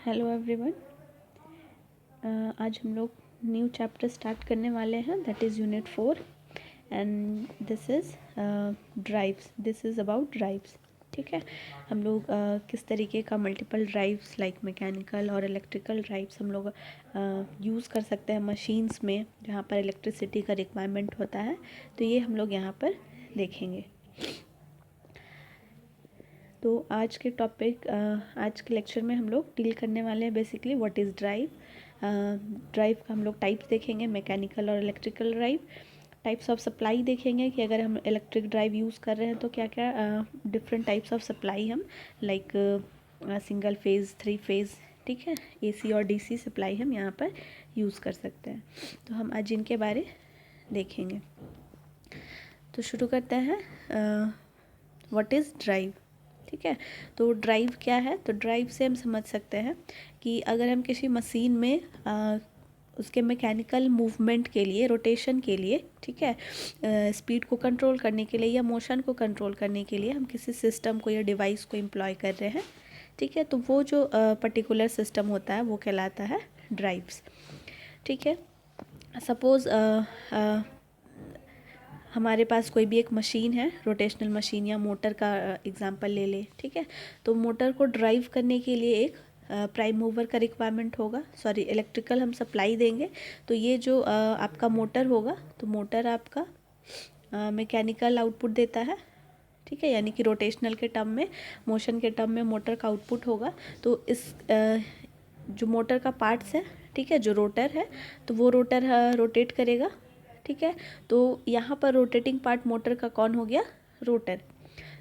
Hello everyone. आज हम लोग न्यू चैप्टर स्टार्ट करने वाले हैं, that is unit 4 and this is drives. This is about drives. ठीक है, हम लोग किस तरीके का मल्टीपल ड्राइव्स लाइक मैकेनिकल और इलेक्ट्रिकल ड्राइव्स हम लोग यूज़ कर सकते हैं मशीन्स में जहाँ पर इलेक्ट्रिसिटी का रिक्वायरमेंट होता है। तो ये हम लोग यहाँ पर देखेंगे। तो आज के आज के लेक्चर में हम लोग डील करने वाले हैं basically what is drive. Drive का हम लोग टाइप्स देखेंगे, मैकेनिकल और electrical drive. Types of supply देखेंगे कि अगर हम इलेक्ट्रिक ड्राइव यूज़ कर रहे हैं तो क्या क्या डिफरेंट टाइप्स ऑफ सप्लाई हम लाइक सिंगल फेज़, 3 फेज़, ठीक है, AC और DC सप्लाई हम यहाँ पर यूज़ कर सकते हैं। तो हम आज इनके बारे देखेंगे। तो शुरू करते हैं। What is drive. ठीक है, तो ड्राइव क्या है? तो ड्राइव से हम समझ सकते हैं कि अगर हम किसी मशीन में उसके मैकेनिकल मूवमेंट के लिए, रोटेशन के लिए, ठीक है, स्पीड को कंट्रोल करने के लिए या मोशन को कंट्रोल करने के लिए हम किसी सिस्टम को या डिवाइस को एम्प्लॉय कर रहे हैं, ठीक है, तो वो जो पर्टिकुलर सिस्टम होता है वो कहलाता है ड्राइव्स। ठीक है, सपोज़ हमारे पास कोई भी एक मशीन है, रोटेशनल मशीन या मोटर का एग्जांपल ले ले। ठीक है, तो मोटर को ड्राइव करने के लिए एक प्राइम मूवर का रिक्वायरमेंट होगा, सॉरी इलेक्ट्रिकल हम सप्लाई देंगे। तो ये जो आपका मोटर होगा, तो मोटर आपका मैकेनिकल आउटपुट देता है, ठीक है, यानी कि रोटेशनल के टर्म में, मोशन के टर्म में मोटर का आउटपुट होगा। तो इस जो मोटर का पार्ट्स है, ठीक है, जो रोटर है, तो वो रोटर रोटेट करेगा। ठीक है, तो यहाँ पर रोटेटिंग पार्ट मोटर का कौन हो गया? रोटर।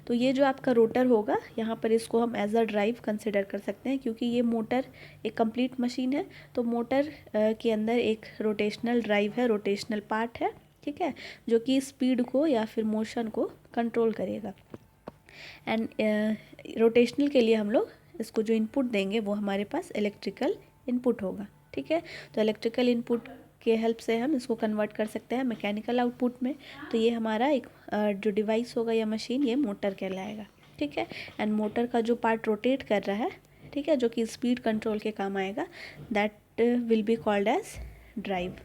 तो ये जो आपका रोटर होगा, यहाँ पर इसको हम एज अ ड्राइव कंसिडर कर सकते हैं, क्योंकि ये मोटर एक कंप्लीट मशीन है। तो मोटर के अंदर एक रोटेशनल ड्राइव है, रोटेशनल पार्ट है, ठीक है, जो कि स्पीड को या फिर मोशन को कंट्रोल करेगा। एंड रोटेशनल के लिए हम लोग इसको जो इनपुट देंगे वो हमारे पास इलेक्ट्रिकल इनपुट होगा। ठीक है, तो इलेक्ट्रिकल इनपुट के हेल्प से हम इसको कन्वर्ट कर सकते हैं मैकेनिकल आउटपुट में। तो ये हमारा एक जो डिवाइस होगा या मशीन, ये मोटर कहलाएगा। ठीक है, एंड मोटर का जो पार्ट रोटेट कर रहा है, ठीक है, जो कि स्पीड कंट्रोल के काम आएगा, that will be called as drive.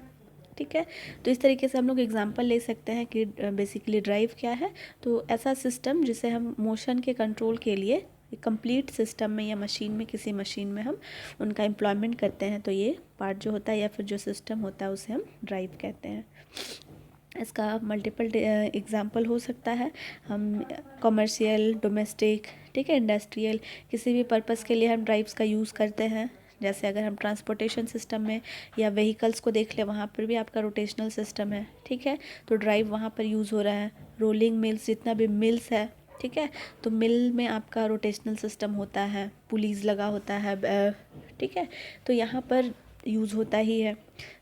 ठीक है, तो इस तरीके से हम लोग एग्जांपल ले सकते हैं कि बेसिकली ड्राइव क्या है। तो ऐसा सिस्टम जिसे हम मोशन के कंट्रोल के लिए कंप्लीट सिस्टम में या मशीन में, किसी मशीन में हम उनका एम्प्लॉयमेंट करते हैं, तो ये पार्ट जो होता है या फिर जो सिस्टम होता है उसे हम ड्राइव कहते हैं। इसका मल्टीपल एग्जांपल हो सकता है। हम कमर्शियल, डोमेस्टिक, ठीक है, इंडस्ट्रियल, किसी भी पर्पस के लिए हम ड्राइव्स का यूज़ करते हैं। जैसे अगर हम ट्रांसपोर्टेशन सिस्टम में या व्हीकल्स को देख लें, वहाँ पर भी आपका रोटेशनल सिस्टम है, ठीक है, तो ड्राइव वहाँ पर यूज़ हो रहा है। रोलिंग मिल्स, जितना भी मिल्स है, ठीक है, तो मिल में आपका रोटेशनल सिस्टम होता है, पुलीज लगा होता है, ठीक है, तो यहाँ पर यूज़ होता ही है।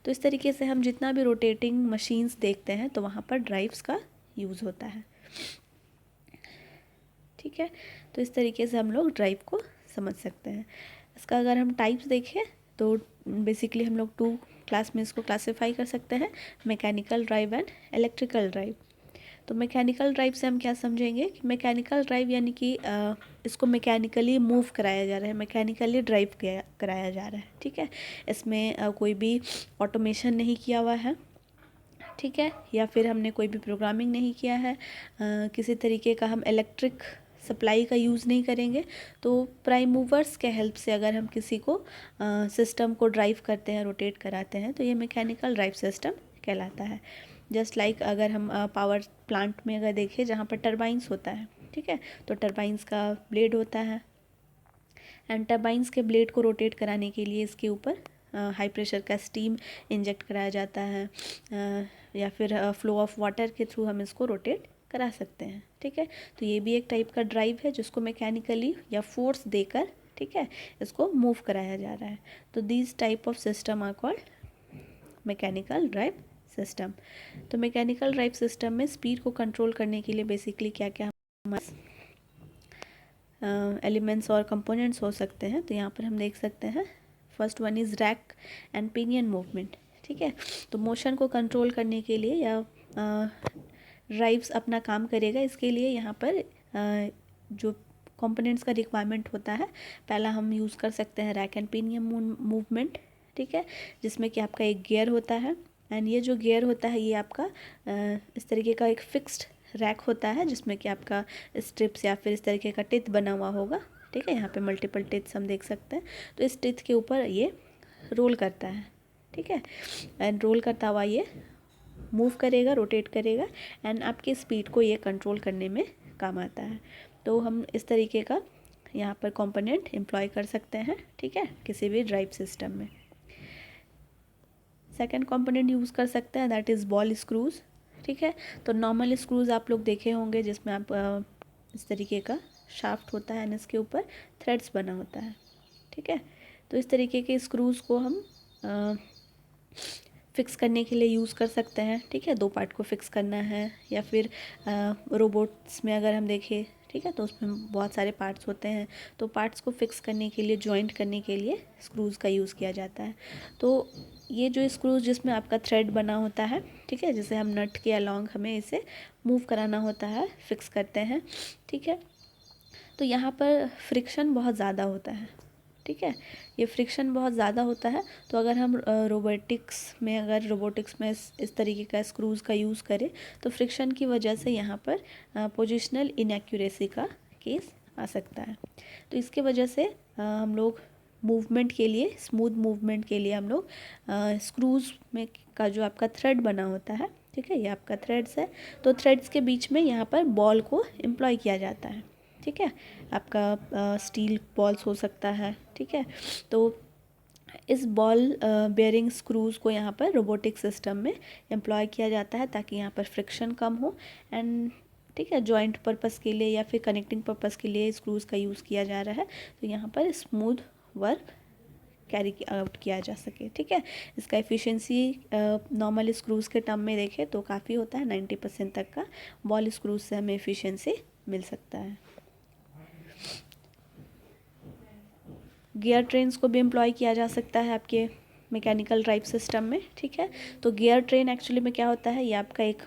तो इस तरीके से हम जितना भी रोटेटिंग मशीन्स देखते हैं तो वहाँ पर ड्राइव्स का यूज़ होता है। ठीक है, तो इस तरीके से हम लोग ड्राइव को समझ सकते हैं। इसका अगर हम टाइप्स देखें तो बेसिकली हम लोग 2 क्लास में इसको क्लासीफाई कर सकते हैं, mechanical drive and electrical drive. तो मैकेनिकल ड्राइव से हम क्या समझेंगे कि मैकेनिकल ड्राइव यानी कि इसको मैकेनिकली मूव कराया जा रहा है, मैकेनिकली ड्राइव कराया जा रहा है। ठीक है, इसमें कोई भी ऑटोमेशन नहीं किया हुआ है, ठीक है, या फिर हमने कोई भी प्रोग्रामिंग नहीं किया है, किसी तरीके का हम इलेक्ट्रिक सप्लाई का यूज़ नहीं करेंगे। तो प्राइम मूवर्स के हेल्प से अगर हम किसी को सिस्टम को ड्राइव करते हैं, रोटेट कराते हैं, तो ये मैकेनिकल ड्राइव सिस्टम कहलाता है। जस्ट लाइक अगर हम पावर प्लांट में अगर देखें जहाँ पर टरबाइंस होता है, ठीक है, तो टरबाइंस का ब्लेड होता है, एंड टरबाइंस के ब्लेड को रोटेट कराने के लिए इसके ऊपर हाई प्रेशर का स्टीम इंजेक्ट कराया जाता है, या फिर फ्लो ऑफ वाटर के थ्रू हम इसको रोटेट करा सकते हैं। ठीक है, तो ये भी एक टाइप का ड्राइव है जिसको मैकेनिकली या फोर्स देकर, ठीक है, इसको मूव कराया जा रहा है। तो these type of system are called mechanical drive system. तो मैकेनिकल ड्राइव सिस्टम में स्पीड को कंट्रोल करने के लिए बेसिकली क्या क्या हमारे एलिमेंट्स और कंपोनेंट्स हो सकते हैं। तो यहाँ पर हम देख सकते हैं, first one is rack and pinion movement. ठीक है, तो मोशन को कंट्रोल करने के लिए या ड्राइव्स अपना काम करेगा, इसके लिए यहाँ पर जो कंपोनेंट्स का रिक्वायरमेंट होता है। पहला हम यूज़ कर सकते हैं रैक एंड पिनियन मूवमेंट, ठीक है, जिसमें कि आपका एक गियर होता है एंड ये जो गियर होता है ये आपका इस तरीके का एक फिक्स्ड रैक होता है जिसमें कि आपका स्ट्रिप्स या फिर इस तरीके का टिथ बना हुआ होगा, ठीक है। यहाँ पे मल्टीपल टिथ्स हम देख सकते हैं। तो इस टिथ के ऊपर ये रोल करता है, ठीक है, एंड रोल करता हुआ ये मूव करेगा, रोटेट करेगा एंड आपकी स्पीड को ये कंट्रोल करने में काम आता है। तो हम इस तरीके का यहाँ पर कंपोनेंट एम्प्लॉय कर सकते हैं, ठीक है, किसी भी ड्राइव सिस्टम में। सेकंड कंपोनेंट यूज़ कर सकते हैं, दैट इज़ बॉल स्क्रूज़, ठीक है। तो नॉर्मल स्क्रूज़ आप लोग देखे होंगे जिसमें आप इस तरीके का शाफ्ट होता है एंड इसके ऊपर थ्रेड्स बना होता है, ठीक है। तो इस तरीके के स्क्रूज़ को हम फिक्स करने के लिए यूज़ कर सकते हैं, ठीक है। 2 पार्ट को फिक्स करना है या फिर रोबोट्स में अगर हम देखें, ठीक है, तो उसमें बहुत सारे पार्ट्स होते हैं, तो पार्ट्स को फिक्स करने के लिए, जॉइंट करने के लिए स्क्रूज़ का यूज़ किया जाता है। तो ये जो स्क्रूज़ जिसमें आपका थ्रेड बना होता है, ठीक है, जिसे हम नट के अलॉन्ग हमें इसे मूव कराना होता है, फिक्स करते हैं, ठीक है। तो यहाँ पर फ्रिक्शन बहुत ज़्यादा होता है, ठीक है, ये फ्रिक्शन बहुत ज़्यादा होता है। तो अगर हम रोबोटिक्स में इस तरीके का स्क्रूज़ का यूज़ करें तो फ्रिक्शन की वजह से यहाँ पर पोजिशनल इनएक्यूरेसी का केस आ सकता है। तो इसके वजह से हम लोग मूवमेंट के लिए, स्मूथ मूवमेंट के लिए हम लोग स्क्रूज़ में का जो आपका थ्रेड बना होता है, ठीक है, ये आपका थ्रेड्स है, तो थ्रेड्स के बीच में यहाँ पर बॉल को एम्प्लॉय किया जाता है, ठीक है। आपका स्टील बॉल्स हो सकता है, ठीक है। तो इस बॉल बेयरिंग स्क्रूज़ को यहाँ पर रोबोटिक सिस्टम में एम्प्लॉय किया जाता है ताकि यहाँ पर फ्रिक्शन कम हो एंड, ठीक है, जॉइंट पर्पस के लिए या फिर कनेक्टिंग पर्पस के लिए स्क्रूज़ का यूज़ किया जा रहा है। तो यहाँ पर स्मूथ वर्क कैरी आउट किया जा सके, ठीक है। इसका एफिशिएंसी नॉर्मल स्क्रूज़ के टर्म में देखें तो काफ़ी होता है, 90% तक का बॉल स्क्रूज़ से हमें एफिशिएंसी मिल सकता है। गियर ट्रेन्स को भी एम्प्लॉय किया जा सकता है आपके मैकेनिकल ड्राइव सिस्टम में, ठीक है। तो गियर ट्रेन एक्चुअली में क्या होता है, ये आपका एक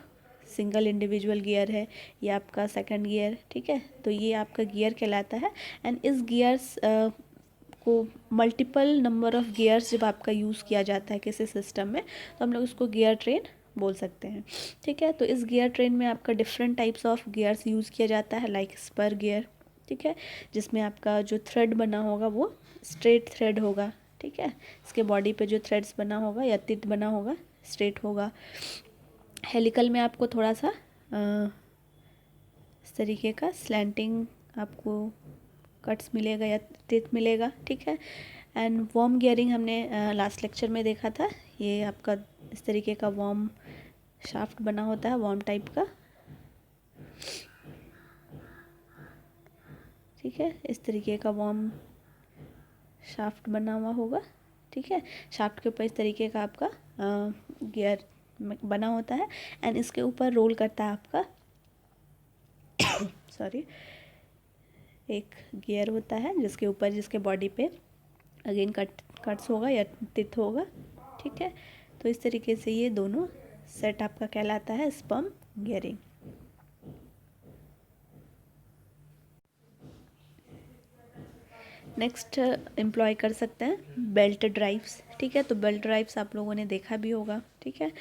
सिंगल इंडिविजुअल गियर है, ये आपका सेकंड गियर, ठीक है। तो ये आपका गियर कहलाता है एंड इस गियर्स को मल्टीपल नंबर ऑफ़ गियर्स जब आपका यूज़ किया जाता है किसी सिस्टम में तो हम लोग उसको गियर ट्रेन बोल सकते हैं, ठीक है। तो इस गियर ट्रेन में आपका different types of gears use किया जाता है, लाइक स्पर गियर, ठीक है, जिसमें आपका जो थ्रेड बना होगा वो स्ट्रेट थ्रेड होगा, ठीक है। इसके बॉडी पे जो थ्रेड्स बना होगा या तित बना होगा स्ट्रेट होगा। हेलिकल में आपको थोड़ा सा इस तरीके का स्लैंटिंग आपको कट्स मिलेगा या तित मिलेगा, ठीक है। एंड वॉर्म गियरिंग हमने लास्ट लेक्चर में देखा था, ये आपका इस तरीके का वॉर्म शाफ्ट बना होता है, वॉर्म टाइप का, ठीक है, इस तरीके का वॉर्म शाफ्ट बना हुआ होगा, ठीक है। शाफ्ट के ऊपर इस तरीके का आपका गियर बना होता है एंड इसके ऊपर रोल करता है आपका सॉरी एक गियर होता है जिसके ऊपर, जिसके बॉडी पे अगेन कट्स होगा या तित होगा, ठीक है। तो इस तरीके से ये दोनों सेट आपका कहलाता है स्पर्म गियरिंग। नेक्स्ट एम्प्लॉय कर सकते हैं बेल्ट ड्राइव्स, ठीक है। तो बेल्ट ड्राइव्स आप लोगों ने देखा भी होगा, ठीक है।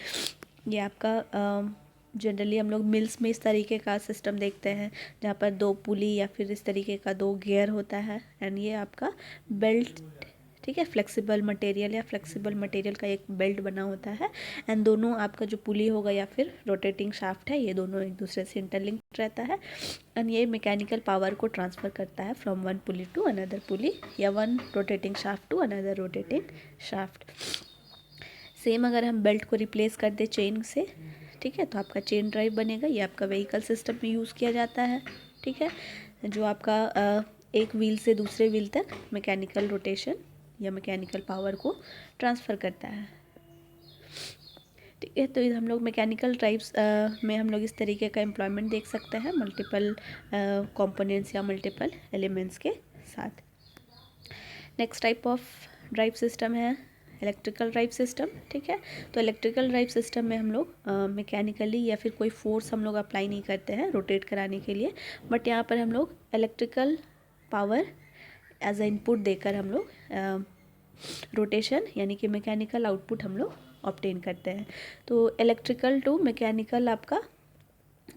ये आपका जनरली हम लोग मिल्स में इस तरीके का सिस्टम देखते हैं जहाँ पर 2 पुली या फिर इस तरीके का 2 गियर होता है एंड ये आपका बेल्ट, ठीक है, फ्लेक्सिबल मटेरियल या फ्लेक्सिबल मटेरियल का एक बेल्ट बना होता है एंड दोनों आपका जो पुली होगा या फिर रोटेटिंग शाफ्ट है ये दोनों एक दूसरे से इंटरलिंक्ड रहता है एंड ये मैकेनिकल पावर को ट्रांसफ़र करता है from one pulley to another pulley या one rotating shaft to another rotating shaft. Same अगर हम बेल्ट को रिप्लेस कर दे चेन से, ठीक है, तो आपका चेन ड्राइव बनेगा, ये आपका व्हीकल सिस्टम में यूज़ किया जाता है, ठीक है, जो आपका एक व्हील से दूसरे व्हील तक मैकेनिकल रोटेशन या मैकेनिकल पावर को ट्रांसफ़र करता है, ठीक है। तो हम लोग मैकेनिकल ड्राइव्स में हम लोग इस तरीके का एम्प्लॉयमेंट देख सकते हैं मल्टीपल कंपोनेंट्स या मल्टीपल एलिमेंट्स के साथ। Next type of drive system है इलेक्ट्रिकल ड्राइव सिस्टम, ठीक है। तो इलेक्ट्रिकल ड्राइव सिस्टम में हम लोग मैकेनिकली या फिर कोई फोर्स हम लोग अप्लाई नहीं करते हैं रोटेट कराने के लिए, बट यहाँ पर हम लोग electrical power as a input देकर हम लोग रोटेशन यानी कि मैकेनिकल आउटपुट हम लोग ऑब्टेन करते हैं। तो इलेक्ट्रिकल टू मैकेनिकल आपका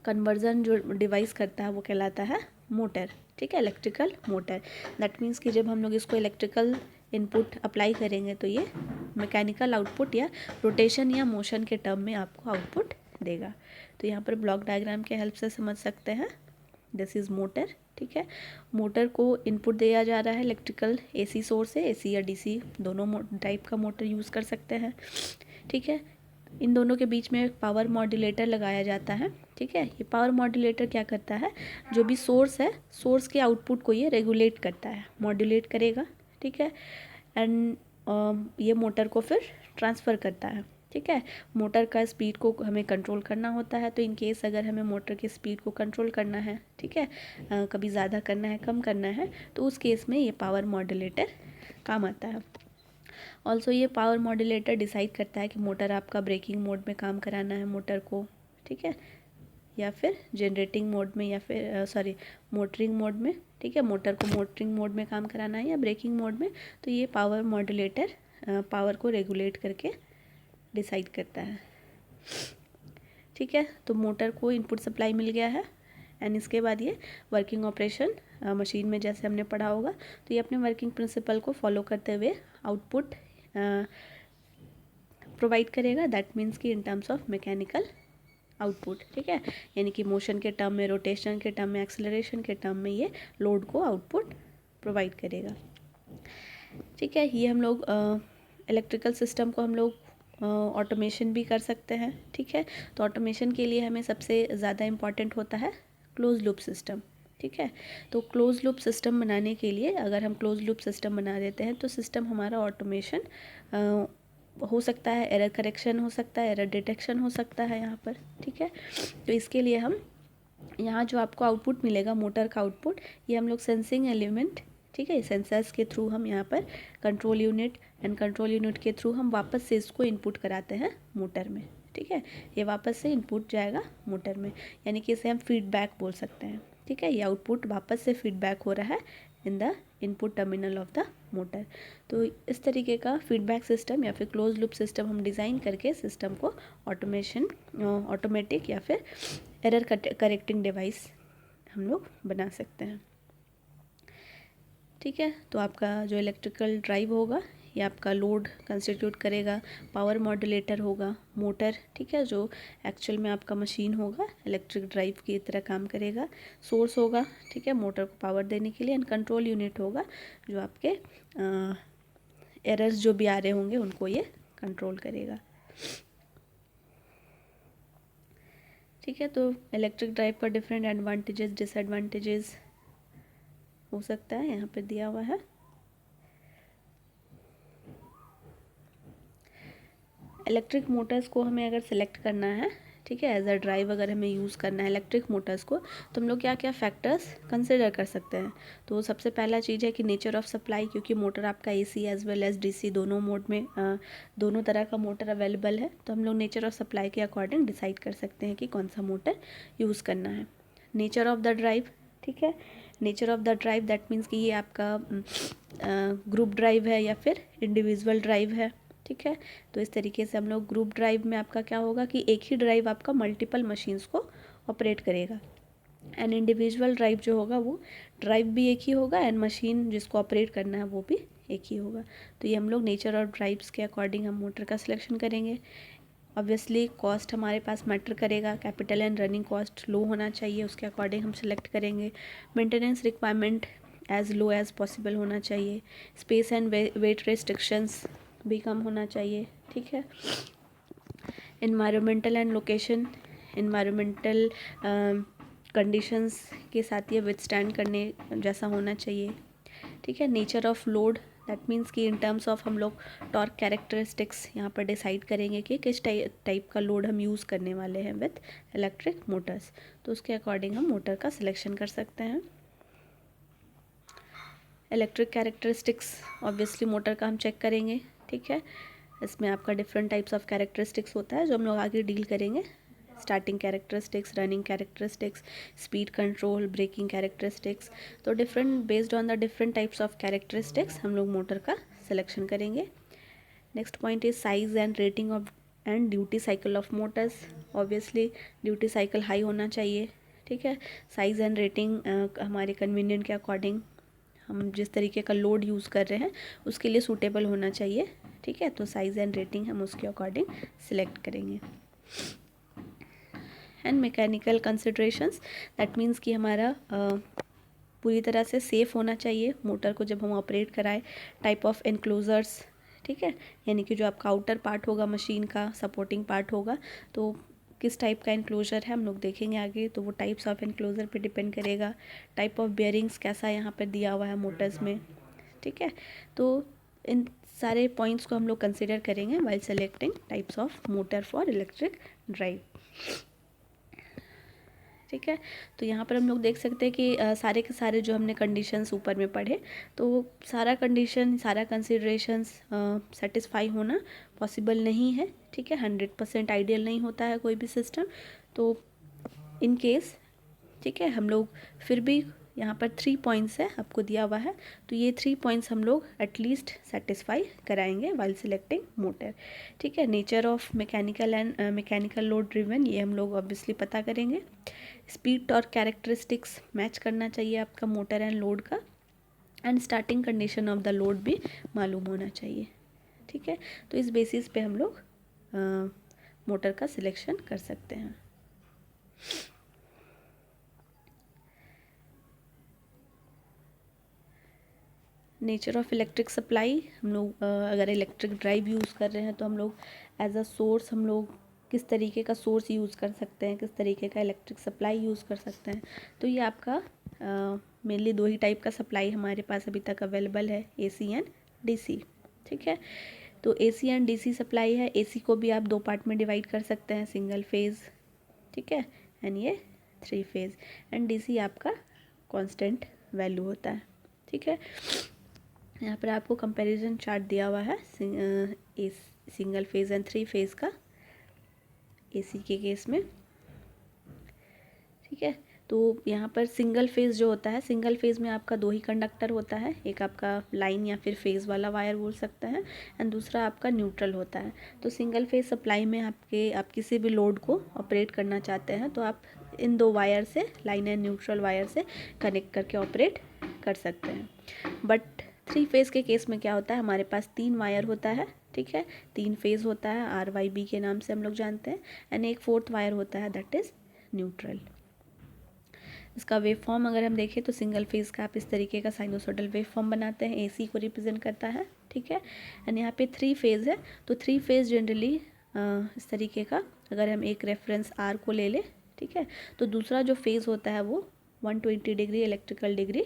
कन्वर्जन जो डिवाइस करता है वो कहलाता है मोटर, ठीक है, इलेक्ट्रिकल मोटर। दैट मीन्स कि जब हम लोग इसको इलेक्ट्रिकल इनपुट अप्लाई करेंगे तो ये मैकेनिकल आउटपुट या रोटेशन या मोशन के टर्म में आपको आउटपुट देगा। तो यहाँ पर ब्लॉक डायग्राम के हेल्प से समझ सकते हैं। दिस इज़ मोटर, ठीक है। मोटर को इनपुट दिया जा रहा है इलेक्ट्रिकल एसी सोर्स से, एसी या डीसी दोनों टाइप का मोटर यूज़ कर सकते हैं, ठीक है। इन दोनों के बीच में एक पावर मॉड्यूलेटर लगाया जाता है, ठीक है। ये पावर मॉड्यूलेटर क्या करता है, जो भी सोर्स है, सोर्स के आउटपुट को ये रेगुलेट करता है, मॉड्यूलेट करेगा, ठीक है। एंड ये मोटर को फिर ट्रांसफ़र करता है, ठीक है। मोटर का स्पीड को हमें कंट्रोल करना होता है। तो इन केस अगर हमें मोटर की स्पीड को कंट्रोल करना है, ठीक है, कभी ज़्यादा करना है, कम करना है, तो उस केस में ये पावर मॉड्यूलेटर काम आता है। ऑल्सो ये पावर मॉड्यूलेटर डिसाइड करता है कि मोटर आपका ब्रेकिंग मोड में काम कराना है मोटर को, ठीक है, या फिर जनरेटिंग मोड में, या फिर मोटरिंग मोड में, ठीक है। मोटर को मोटरिंग मोड में काम कराना है या ब्रेकिंग मोड में। तो ये पावर मॉड्यूलेटर पावर को रेगुलेट करके डिसाइड करता है, ठीक है। तो मोटर को इनपुट सप्लाई मिल गया है एंड इसके बाद ये वर्किंग ऑपरेशन मशीन में जैसे हमने पढ़ा होगा, तो ये अपने वर्किंग प्रिंसिपल को फॉलो करते हुए आउटपुट प्रोवाइड करेगा। दैट मीन्स कि in terms of mechanical output, ठीक है, यानी कि मोशन के टर्म में, रोटेशन के टर्म में, एक्सेलरेशन के टर्म में ये लोड को आउटपुट प्रोवाइड करेगा, ठीक है। ये हम लोग इलेक्ट्रिकल सिस्टम को हम लोग ऑटोमेशन भी कर सकते हैं, ठीक है। तो ऑटोमेशन के लिए हमें सबसे ज़्यादा इम्पॉर्टेंट होता है क्लोज लूप सिस्टम, ठीक है। तो क्लोज लूप सिस्टम बनाने के लिए अगर हम क्लोज लूप सिस्टम बना देते हैं तो सिस्टम हमारा ऑटोमेशन हो सकता है, एरर करेक्शन हो सकता है, एरर डिटेक्शन हो सकता है यहाँ पर, ठीक है। तो इसके लिए हम यहाँ जो आपको आउटपुट मिलेगा मोटर का आउटपुट, ये हम लोग सेंसिंग एलिमेंट, ठीक है, सेंसर्स के थ्रू हम यहाँ पर control unit and control unit के थ्रू हम वापस से इसको इनपुट कराते हैं मोटर में, ठीक है। ये वापस से इनपुट जाएगा मोटर में, यानी कि इसे हम फीडबैक बोल सकते हैं, ठीक है। ये आउटपुट वापस से फीडबैक हो रहा है in the input terminal of the motor. तो इस तरीके का फीडबैक सिस्टम या फिर क्लोज लूप सिस्टम हम डिज़ाइन करके सिस्टम को ऑटोमेटिक या फिर एरर करेक्टिंग डिवाइस हम लोग बना सकते हैं, ठीक है। तो आपका जो इलेक्ट्रिकल ड्राइव होगा ये आपका लोड कंस्टिट्यूट करेगा, पावर मॉड्यूलेटर होगा मोटर, ठीक है, जो एक्चुअल में आपका मशीन होगा, इलेक्ट्रिक ड्राइव की तरह काम करेगा, सोर्स होगा, ठीक है, मोटर को पावर देने के लिए, एंड कंट्रोल यूनिट होगा जो आपके एरर्स जो भी आ रहे होंगे उनको ये कंट्रोल करेगा, ठीक है। तो इलेक्ट्रिक ड्राइव का डिफरेंट एडवांटेजेस डिसएडवांटेजेस हो सकता है, यहाँ पे दिया हुआ है। इलेक्ट्रिक मोटर्स को हमें अगर सेलेक्ट करना है, ठीक है, एज अ ड्राइव अगर हमें यूज़ करना है इलेक्ट्रिक मोटर्स को, तो हम लोग क्या क्या फैक्टर्स कंसिडर कर सकते हैं। तो सबसे पहला चीज़ है कि नेचर ऑफ सप्लाई, क्योंकि मोटर आपका AC as well as DC दोनों मोड में दोनों तरह का मोटर अवेलेबल है, तो हम लोग नेचर ऑफ सप्लाई के अकॉर्डिंग डिसाइड कर सकते हैं कि कौन सा मोटर यूज़ करना है। नेचर ऑफ द ड्राइव, ठीक है, nature of the drive that means कि ये आपका ग्रुप ड्राइव है या फिर इंडिविजुअल ड्राइव है, ठीक है। तो इस तरीके से हम लोग ग्रुप ड्राइव में आपका क्या होगा कि एक ही ड्राइव आपका मल्टीपल मशीन्स को ऑपरेट करेगा, एंड इंडिविजुअल ड्राइव जो होगा वो ड्राइव भी एक ही होगा एंड मशीन जिसको ऑपरेट करना है वो भी एक ही होगा। तो ये हम लोग नेचर और ड्राइव्स के अकॉर्डिंग हम मोटर का सिलेक्शन करेंगे। ऑब्वियसली कॉस्ट हमारे पास मैटर करेगा, capital and running cost low होना चाहिए, उसके अकॉर्डिंग हम सेलेक्ट करेंगे। Maintenance requirement as low as possible होना चाहिए, स्पेस एंड वेट रेस्ट्रिक्शंस भी कम होना चाहिए, ठीक है। Environmental and location, environmental conditions के साथ ये विथस्टैंड करने जैसा होना चाहिए, ठीक है। Nature of load that means कि इन टर्म्स ऑफ हम लोग टॉर्क कैरेक्टरिस्टिक्स यहाँ पर डिसाइड करेंगे कि किस टाइप का लोड हम यूज़ करने वाले हैं विथ इलेक्ट्रिक मोटर्स, तो उसके अकॉर्डिंग हम मोटर का सिलेक्शन कर सकते हैं। इलेक्ट्रिक कैरेक्टरिस्टिक्स ऑब्वियसली मोटर का हम चेक करेंगे, ठीक है। इसमें आपका डिफरेंट टाइप्स ऑफ कैरेक्टरिस्टिक्स होता है जो हम लोग आगे डील करेंगे starting characteristics, running characteristics, speed control, braking characteristics. तो different based on the different types of characteristics हम लोग मोटर का सिलेक्शन करेंगे। Next point is size and rating of and duty cycle of motors. Obviously duty cycle high होना चाहिए, ठीक है। Size and rating हमारे कन्वीनियंट के अकॉर्डिंग, हम जिस तरीके का लोड यूज़ कर रहे हैं उसके लिए सूटेबल होना चाहिए, ठीक है। तो साइज़ एंड रेटिंग हम उसके अकॉर्डिंग सिलेक्ट करेंगे। And mechanical considerations, that means कि हमारा पूरी तरह से सेफ़ होना चाहिए मोटर को जब हम ऑपरेट कराएं। टाइप ऑफ एनक्लोजर्स, ठीक है, यानी कि जो आपका आउटर पार्ट होगा मशीन का, सपोर्टिंग पार्ट होगा, तो किस टाइप का एनक्लोजर है हम लोग देखेंगे आगे, तो वो टाइप्स ऑफ एनक्लोजर पे डिपेंड करेगा। टाइप ऑफ बेयरिंग्स कैसा यहाँ पर दिया हुआ है मोटर्स में, ठीक है। तो इन सारे पॉइंट्स को हम लोग कंसिडर करेंगे while selecting types of motor for electric drive, ठीक है। तो यहाँ पर हम लोग देख सकते हैं कि सारे के सारे जो हमने कंडीशंस ऊपर में पढ़े, तो सारा कंडीशन, सारा कंसिडरेशंस सेटिस्फाई होना पॉसिबल नहीं है, ठीक है। 100% आइडियल नहीं होता है कोई भी सिस्टम। तो इन केस, ठीक है, हम लोग फिर भी यहाँ पर 3 पॉइंट्स है आपको दिया हुआ है, तो ये 3 पॉइंट्स हम लोग एटलीस्ट सेटिस्फाई कराएंगे वाइल सिलेक्टिंग मोटर, ठीक है। Nature of mechanical and mechanical load driven, ये हम लोग ऑब्वियसली पता करेंगे। स्पीड और कैरेक्टरिस्टिक्स मैच करना चाहिए आपका मोटर एंड लोड का। And starting condition of the load भी मालूम होना चाहिए, ठीक है। तो इस बेसिस पे हम लोग मोटर का सिलेक्शन कर सकते हैं। नेचर ऑफ इलेक्ट्रिक सप्लाई, हम लोग अगर इलेक्ट्रिक ड्राइव यूज़ कर रहे हैं तो हम लोग एज अ सोर्स हम लोग किस तरीके का सोर्स यूज़ कर सकते हैं, किस तरीके का इलेक्ट्रिक सप्लाई यूज़ कर सकते हैं। तो ये आपका मेनली 2 ही टाइप का सप्लाई हमारे पास अभी तक अवेलेबल है, AC एंड DC, ठीक है। तो AC एंड DC सप्लाई है। AC को भी आप 2 पार्ट में डिवाइड कर सकते हैं, सिंगल फेज़, ठीक है, एंड ये 3 फेज़। एंड DC आपका कांस्टेंट वैल्यू होता है, ठीक है। यहाँ पर आपको कंपैरिजन चार्ट दिया हुआ है सिंगल फेज़ एंड 3 फेज़ का AC के केस में, ठीक है। तो यहाँ पर सिंगल फेज़ जो होता है, सिंगल फेज़ में आपका 2 ही कंडक्टर होता है, एक आपका लाइन या फिर फेज़ वाला वायर बोल सकते हैं, एंड दूसरा आपका न्यूट्रल होता है। तो सिंगल फेज़ सप्लाई में आप किसी भी लोड को ऑपरेट करना चाहते हैं तो आप इन 2 वायर से, लाइन एंड न्यूट्रल वायर से कनेक्ट करके ऑपरेट कर सकते हैं। बट 3 फेज़ के केस में क्या होता है, हमारे पास 3 वायर होता है, ठीक है, 3 फेज़ होता है, RYB के नाम से हम लोग जानते हैं, एंड एक 4th वायर होता है, दैट इज़ न्यूट्रल। इसका वेव फॉर्म अगर हम देखें तो सिंगल फेज़ का आप इस तरीके का साइनोसॉइडल वेव फॉर्म बनाते हैं, AC को रिप्रेजेंट करता है, ठीक है। एंड यहाँ पे 3 फेज़ है, तो 3 फेज़ जनरली इस तरीके का, अगर हम एक रेफरेंस R को ले लें, ठीक है, तो दूसरा जो फेज़ होता है वो 120 डिग्री इलेक्ट्रिकल डिग्री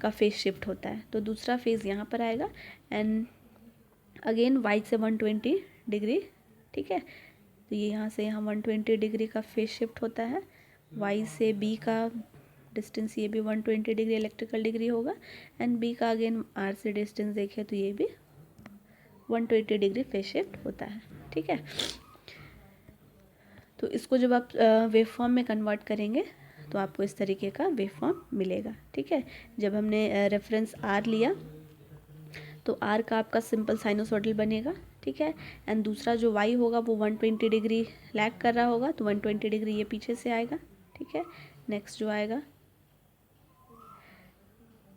का फेज़ शिफ्ट होता है। तो दूसरा फेज़ यहाँ पर आएगा एंड अगेन Y से 120 डिग्री, ठीक है। तो ये यहाँ से यहाँ 120 डिग्री का फेज़ शिफ्ट होता है। Y से B का डिस्टेंस ये भी 120 डिग्री इलेक्ट्रिकल डिग्री होगा, एंड B का अगेन R से डिस्टेंस देखें तो ये भी 120 डिग्री फेज़ शिफ्ट होता है, ठीक है। तो इसको जब आप वेव फॉर्म में कन्वर्ट करेंगे तो आपको इस तरीके का वेव फॉर्म मिलेगा, ठीक है। जब हमने रेफरेंस R लिया तो R का आपका सिंपल साइनोसॉइडल बनेगा, ठीक है, एंड दूसरा जो Y होगा वो 120 डिग्री लैग कर रहा होगा, तो 120 डिग्री ये पीछे से आएगा, ठीक है। नेक्स्ट जो आएगा,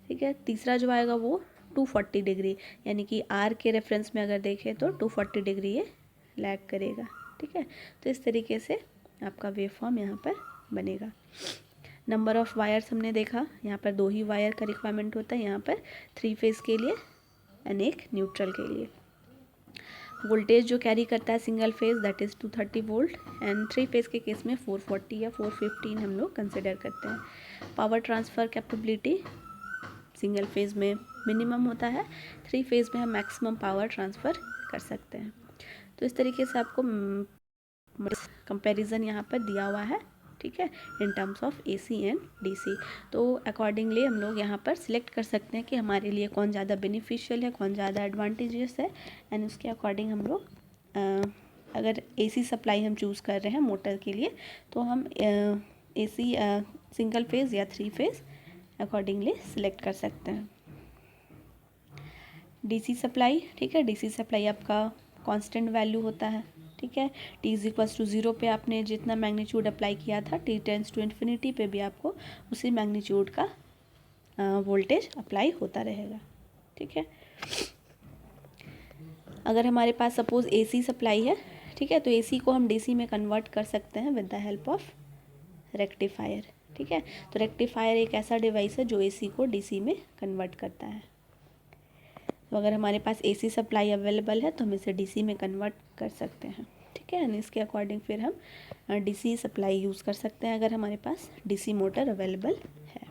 ठीक है, तीसरा जो आएगा वो 240 डिग्री, यानी कि R के रेफरेंस में अगर देखें तो 240 डिग्री ये लैग करेगा, ठीक है। तो इस तरीके से आपका वेव फॉर्म यहाँ पर बनेगा। नंबर ऑफ़ वायर्स हमने देखा, यहाँ पर 2 ही वायर का रिक्वायरमेंट होता है, यहाँ पर 3 फेज़ के लिए एंड एक न्यूट्रल के लिए। वोल्टेज जो कैरी करता है single phase that is 230 volt, and 3 phase के केस में 440 या 415 हम लोग कंसिडर करते हैं। Power transfer capability single phase में मिनिमम होता है, 3 फेज़ में हम मैक्सिमम पावर ट्रांसफ़र कर सकते हैं। तो इस तरीके से आपको कंपैरिजन यहाँ पर दिया हुआ है, ठीक है, in terms of AC and DC। तो अकॉर्डिंगली हम लोग यहाँ पर सिलेक्ट कर सकते हैं कि हमारे लिए कौन ज़्यादा बेनिफिशियल है, कौन ज़्यादा एडवांटेजेस है, एंड उसके अकॉर्डिंग हम लोग अगर एसी सप्लाई हम चूज़ कर रहे हैं मोटर के लिए तो हम एसी सिंगल फेज़ या 3 फेज़ अकॉर्डिंगली सिलेक्ट कर सकते हैं। डीसी सप्लाई, ठीक है, डीसी सप्लाई आपका कांस्टेंट वैल्यू होता है, ठीक है। t = 0 पे आपने जितना मैग्नीट्यूड अप्लाई किया था, t टेंड्स टू इन्फिनिटी पे भी आपको उसी मैग्नीट्यूड का वोल्टेज अप्लाई होता रहेगा, ठीक है। अगर हमारे पास सपोज़ एसी सप्लाई है, ठीक है, तो एसी को हम डीसी में कन्वर्ट कर सकते हैं with the help of rectifier, ठीक है। तो रेक्टिफायर एक ऐसा डिवाइस है जो एसी को डीसी में कन्वर्ट करता है। तो अगर हमारे पास एसी सप्लाई अवेलेबल है तो हम इसे डीसी में कन्वर्ट कर सकते हैं, ठीक है। एंड इसके अकॉर्डिंग फिर हम डीसी सप्लाई यूज़ कर सकते हैं अगर हमारे पास डीसी मोटर अवेलेबल है,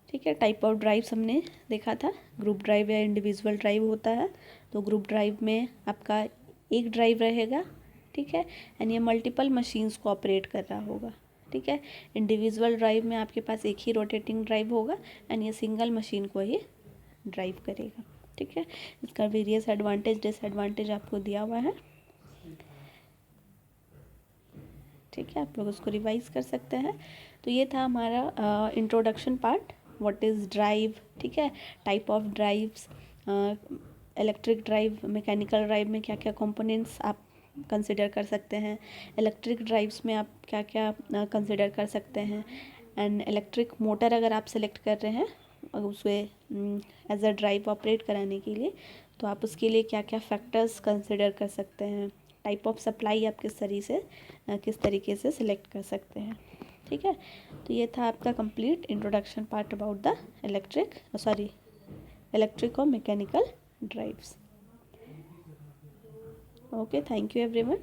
ठीक है। टाइप ऑफ ड्राइव्स हमने देखा था, ग्रुप ड्राइव या इंडिविजुअल ड्राइव होता है। तो ग्रुप ड्राइव में आपका एक ड्राइव रहेगा, ठीक है, एंड ये मल्टीपल मशीन्स को ऑपरेट कर रहा होगा, ठीक है। इंडिविजुअल ड्राइव में आपके पास एक ही रोटेटिंग ड्राइव होगा एंड ये सिंगल मशीन को ही ड्राइव करेगा, ठीक है। इसका वेरियस एडवांटेज डिसएडवांटेज आपको दिया हुआ है, ठीक है, आप लोग उसको रिवाइज कर सकते हैं। तो ये था हमारा introduction part, what is drive, ठीक है, type of drives, electric drive, mechanical drive में क्या क्या कंपोनेंट्स आप कंसिडर कर सकते हैं, इलेक्ट्रिक ड्राइव्स में आप क्या क्या कंसिडर कर सकते हैं, एंड इलेक्ट्रिक मोटर अगर आप सेलेक्ट कर रहे हैं उसे एज अ ड्राइव ऑपरेट कराने के लिए तो आप उसके लिए क्या क्या फैक्टर्स कंसिडर कर सकते हैं, टाइप ऑफ सप्लाई आप किस तरीके से सिलेक्ट कर सकते हैं, ठीक है। तो ये था आपका complete introduction part about the electric और mechanical drives. Okay, thank you everyone.